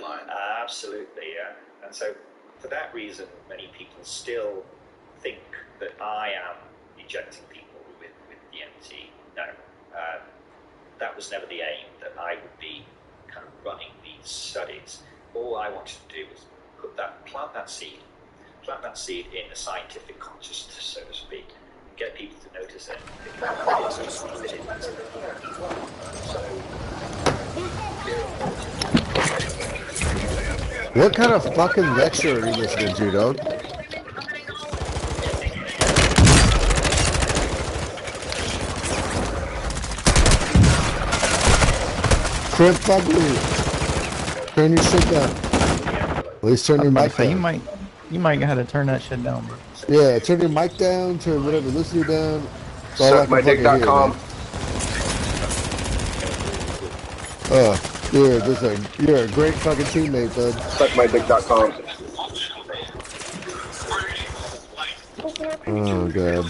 deadline. Absolutely, yeah. And so, for that reason, many people still think that I am ejecting people with DMT. No, that was never the aim, that I would be kind of running these studies. All I wanted to do was plant that seed in the scientific consciousness, so to speak, get people to notice it, What kind of fucking lecture are you listening to, dog? Quit fucking. Turn your shit down. At least turn your mic down. You might have to turn that shit down, bro. Yeah, turn your mic down, turn whatever listener down. Suckmydick.com. Oh, you're a great fucking teammate, bud. Suckmydick.com. Oh god.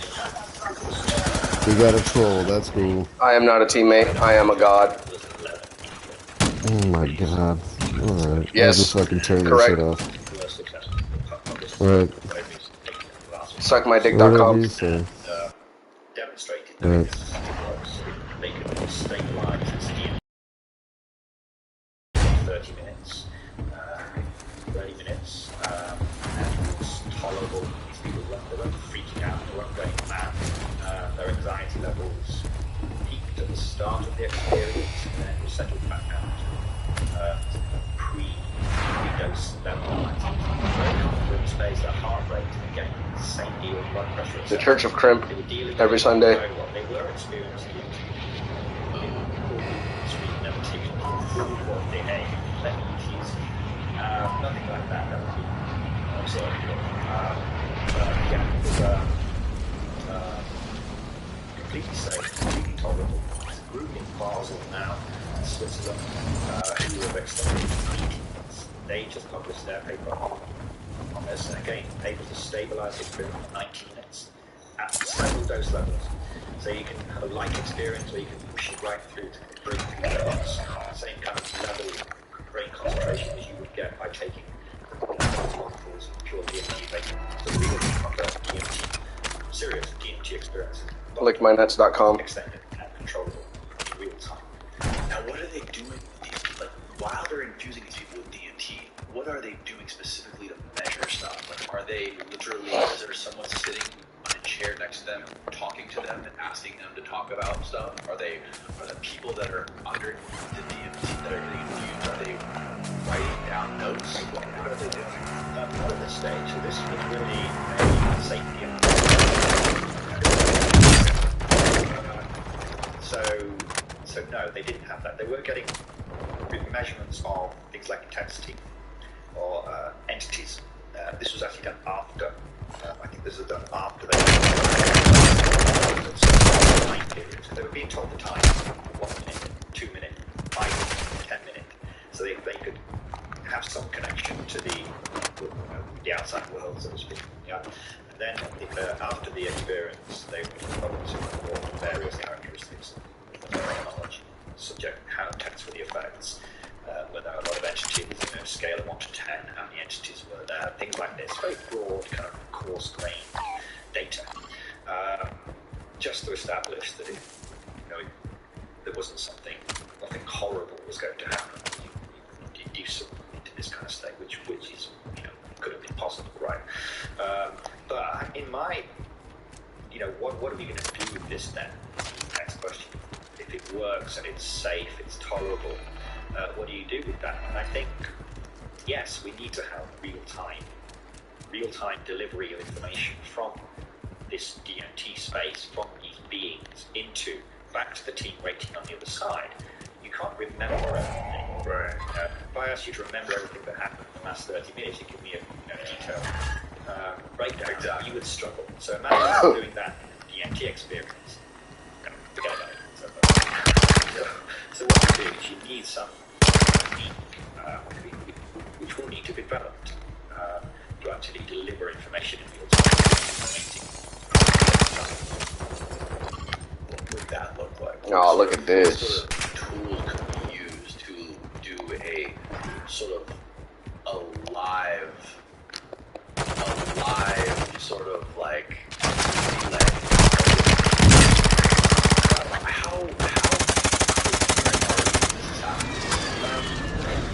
We got a troll, that's cool. I am not a teammate, I am a god. Oh my god. Alright. Yes. I'll just fucking turn this shit off. Alright. Suckmydick.com. Demonstrated right. they could stabilize its 30 minutes, 30 minutes, and it was tolerable. These people weren't freaking out, they weren't going mad. Their anxiety levels peaked at the start of the experience and then settled back out pre-dose level. Very comfortable in space, their heart rate, again, same deal, blood pressure. The Church of Crimp, every Sunday. What they were experiencing nothing like that. That would be absurd. Yeah, it was completely safe, completely tolerable. There's a group in Basel now, in Switzerland, who have extended meetings. They just published their paper on this, and again, able to stabilize the experience for 90 minutes at several dose levels. So you can have a light experience, or you can push it right through to bring the same kind of level of brain concentration as you would get by taking multiples of pure DMT, making the real DMT, serious DMT experiences. Lickmynuts.com. Extended and controllable in real time. Now, what are they doing with these people? Like, while they're infusing these people with DMT, what are they doing specifically to measure stuff? Like, are they literally, is there someone sitting on a chair next to them, talking to them and asking them to talk about stuff? Are the people that are under the DMT that are getting infused, are they writing down notes? What are they doing? Not at this stage. So this was really a safety and so no, they didn't have that. They were getting measurements of things like intensity or entities. This was actually done after. I think this was done after they time period. So they were being told the time, 1 minute, 2 minute, 5 minute, 10 minute, so they could have some connection to the outside world, so to speak. Yeah. And then after the experience, they were able to report various characteristics of their knowledge, subject how intense were the effects, were there a lot of entities, scale of 1 to 10, how many entities were there, things like this, very broad, kind of coarse-grained data, just to establish that there wasn't nothing horrible was going to happen. You induce into this kind of state, which is, could have been possible, right? But in my, what are we going to do with this then? Next question. If it works and it's safe, it's tolerable, what do you do with that? And I think, yes, we need to have real-time delivery of information from this DMT space, from these beings, back to the team waiting on the other side. You can't remember everything. Right. If I asked you to remember everything that happened in the last 30 minutes, you give me a detailed breakdown, you would struggle. So imagine doing that in the DMT experience. Forget about it. So what you do is you need some technique, which will need to be developed to actually deliver information in real time. What would that look like? Oh, look at this. What sort of tool could we use to do a sort of of alive sort of like delay. How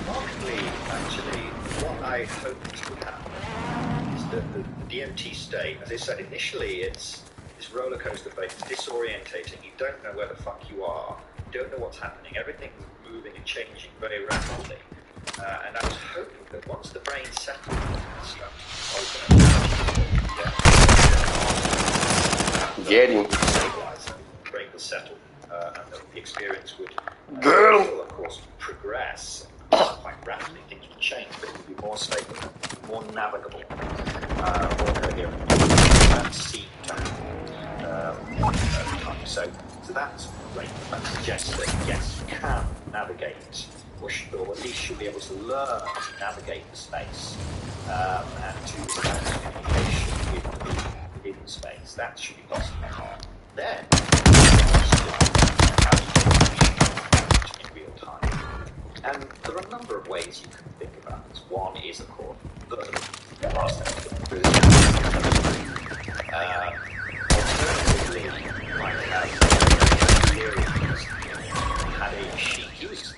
Remarkably, actually, what I hoped would happen is that the DMT state, as I said, initially it's roller coaster phase, it's disorientating, you don't know where the fuck you are, you don't know what's happening, everything's moving and changing very rapidly. And I was hoping that once the brain settled and stuff, Get him. stabilize, the brain will settle, and that the experience would, of course, progress quite rapidly. Things would change, but it would be more stable, more navigable, more coherent. That seemed to happen over time. So that's great. That suggests that yes, you can navigate, or at least you'll be able to learn to navigate the space and to establish communication within space. That should be possible. Then, how do you get in real time? And there are a number of ways you can think about this. One is, of course, alternatively, you might have had a machine use.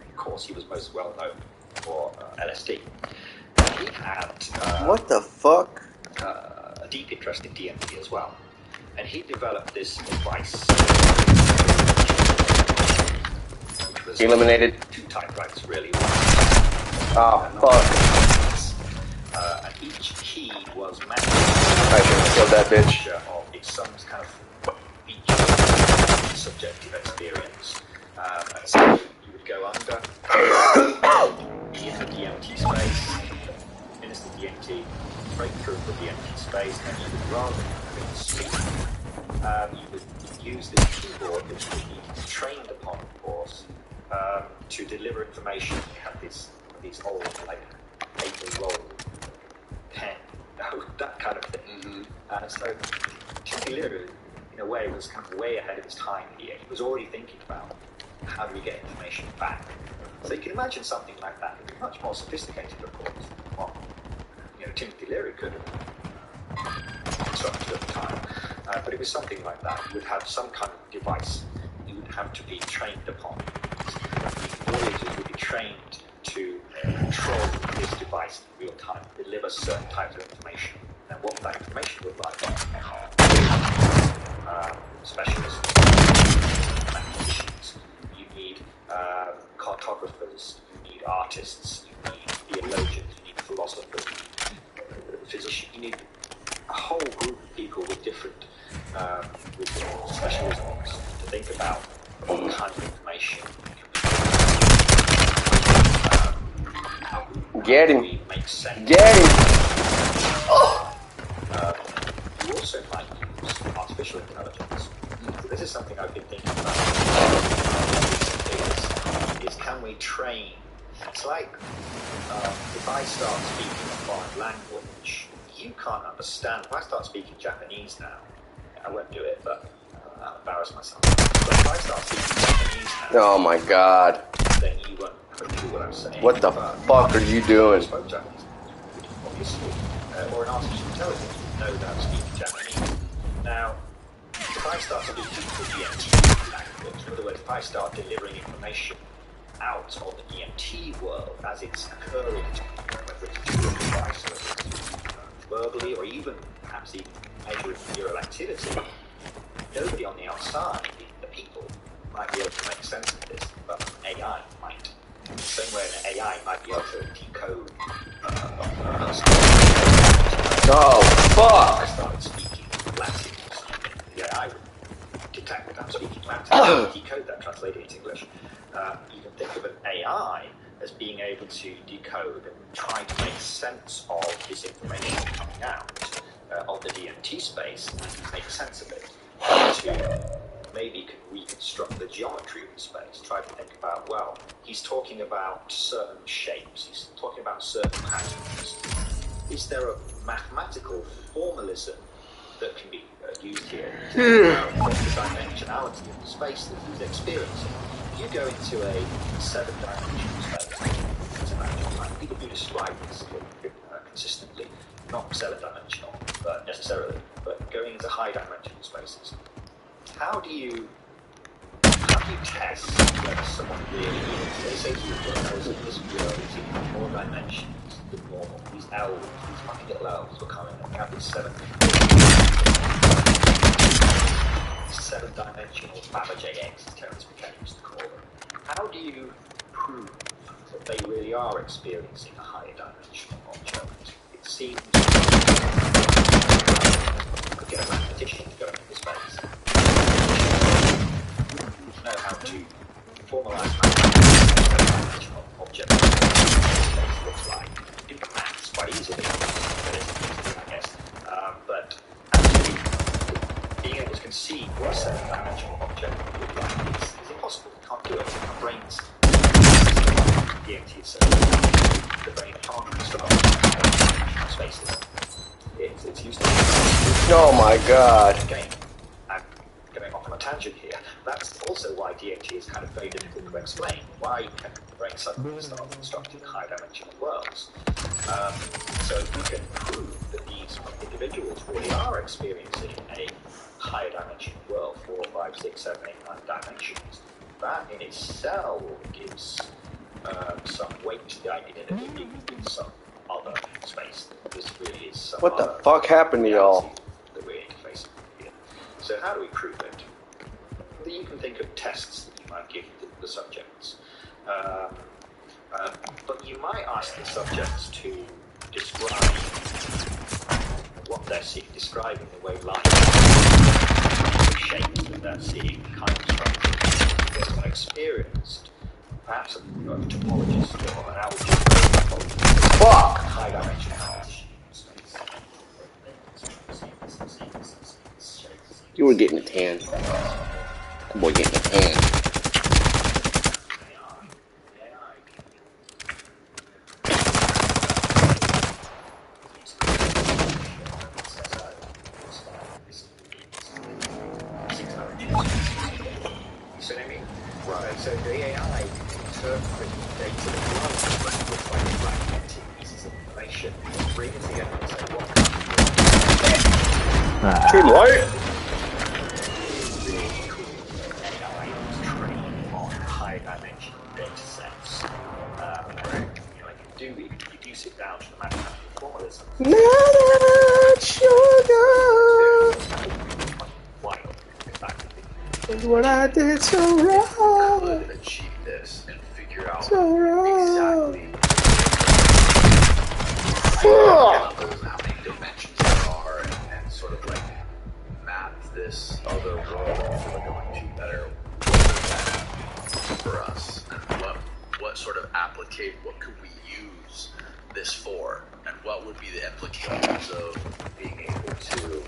Of course, he was most well known for LSD. He had What the fuck? a deep interest in DMT as well, and he developed this device, which was Eliminated. two typewriters really. Oh, fuck. And each key was matched I should have killed that bitch. of some kind of each subjective experience. And so you would go under in the DMT space, minister DMT, break through the DMT space, and you would, rather than having to speak, you would use this keyboard, which you need to be trained upon, of course, to deliver information. You have these old, like, paper roll pen, that kind of thing. Mm-hmm. And so Timothy Leary, in a way, was kind of way ahead of his time here. He was already thinking about how do we get information back. So you can imagine something like that. It would be much more sophisticated, of course, than what Timothy Leary could have constructed at the time. But it was something like that. You would have some kind of device you would have to be trained upon. The voyagers would be trained to control this device in real time, deliver certain types of information, and what that information would like. Specialists, mathematicians, you need cartographers, you need artists, you need theologians, you need philosophers, physicians, you need a whole group of people with different specialisms to think about what kind of information Get him. make sense. Get him. You also might use artificial intelligence. So this is something I've been thinking about recently, is can we train? It's like if I start speaking a foreign language, you can't understand. If I start speaking Japanese now, I won't do it, but I'll embarrass myself. But if I start speaking Japanese now, Oh my god. then you won't have a clue what I'm saying. What the fuck are you doing? Spoke Japanese, obviously, or an artificial intelligence would know that I'm speaking Japanese. Now, if I start speaking the DMT language, in other words, if I start delivering information out of the DMT world as it's occurring, whether it's through a device, whether it's verbally, or even perhaps even measuring neural activity, nobody on the outside, the people, might be able to make sense of this, but AI might. The same way an AI might be able to decode Oh, fuck! I started speaking Latin or something, the AI would detect that I'm speaking Latin, decode that, translate it into English. You can think of an AI as being able to decode and try to make sense of this information coming out of the DMT space and make sense of it. To maybe can reconstruct the geometry of the space, try to think about, well, he's talking about certain shapes, he's talking about certain patterns. Is there a mathematical formalism that can be used here to think about what the dimensionality of the space that he's experiencing? If you go into a 7-dimensional space, it's imagine, like, we describe this consistently, not 7-dimensional, but necessarily, but going into high-dimensional spaces. How do you test whether someone really is? They say to you, look, I was in this world, it's in more dimensions than normal. These elves, these fucking little elves were coming, and we have these 7-dimensional Fabergé eggs, as Terence McKenna used to call them. How do you prove that they really are experiencing a higher dimensional object? It seems you could get a mathematician to go into space. Know how to formalize dimensional object space looks like. You can maths quite easily, I guess. But actually, being able to conceive what a 7-dimensional object would look like is impossible. You can't do it. Our brains, the DMT says, the brain can't construct spaces. It's used to. Oh my god. Again, I'm going off on a tangent here. That's also why DMT is kind of very difficult to explain. Why can the brain suddenly start constructing high-dimensional worlds? So if we can prove that these individuals really are experiencing a higher dimensional world, 4, 5, 6, 7, 8, 9 dimensions, that in itself gives some weight to the idea that there is some other space. This really is some What the other fuck happened to y'all? that we're interfacing with here. So how do we prove it? Well, you can think of tests that you might give the subjects. But you might ask the subjects to describe what they're seeing, describing the way light, the shapes that they're seeing, the kind of structure that someone experienced. Perhaps a topologist or an algae Fuck! high dimensional. You were getting a tan. That boy getting a tan. So I mean, right, so the AI interprets data that looks like fragmented pieces of information, bring it together and say what Too light. really cool AI is trained on high dimensional data sets. You know, if you sit down to the mathematical formalism, What I did so wrong. Could achieve this and figure out So wrong. exactly Fuck. how many dimensions there are and sort of like map this other world to like a much better for us, and what sort of what could we use this for, and what would be the implications of being able to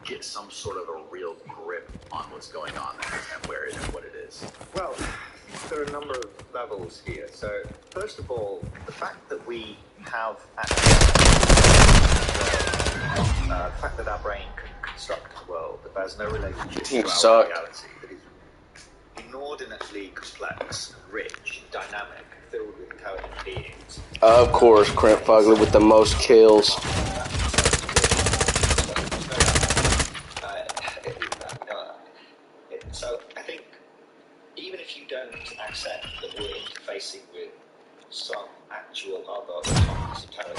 get some sort of a real grip on what's going on there and where it and what it is. well, there are a number of levels here. So, first of all, the fact that we have the fact that our brain can construct a world that bears no relationship to our Suck. reality, that is inordinately complex, rich, dynamic, filled with intelligent beings. Of course, Crimp Fugly with the most kills. So I think even if you don't accept that we're interfacing with some actual other autonomous intelligence,